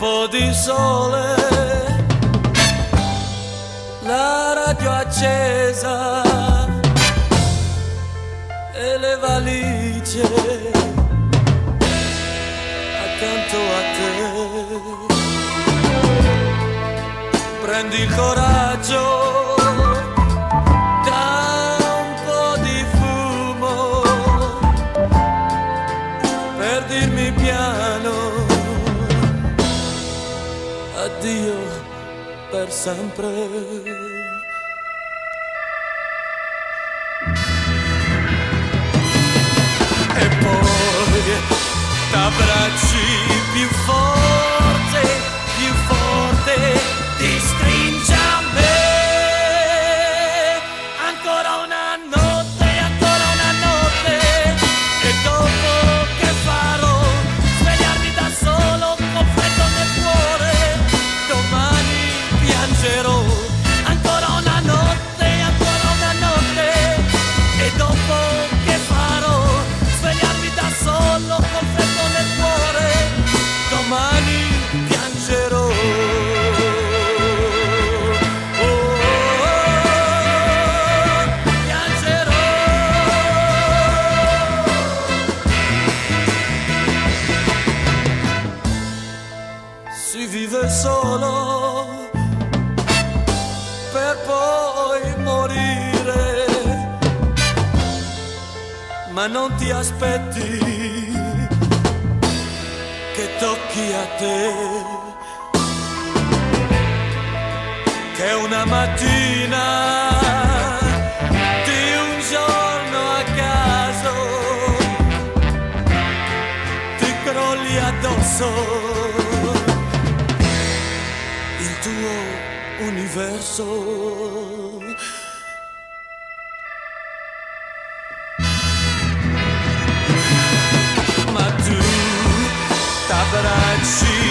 po' di sole, la radio accesa e le valigie accanto a te. Prendi il coraggio da un po' di fumo per dirmi piano addio per sempre. E poi t'abbracci più forte, ti stringi a me. Ancora una notte, e dopo che farò? Svegliarmi da solo con freddo nel cuore, domani piangerò. Ancora una notte, e dopo che farò? Svegliarmi da solo con freddo nel cuore, domani piangerò. Si vive solo per poi morire, ma non ti aspetti che tocchi a te, che una mattina di un giorno a caso ti crolli addosso il tuo universo. Ma tu t'abbracci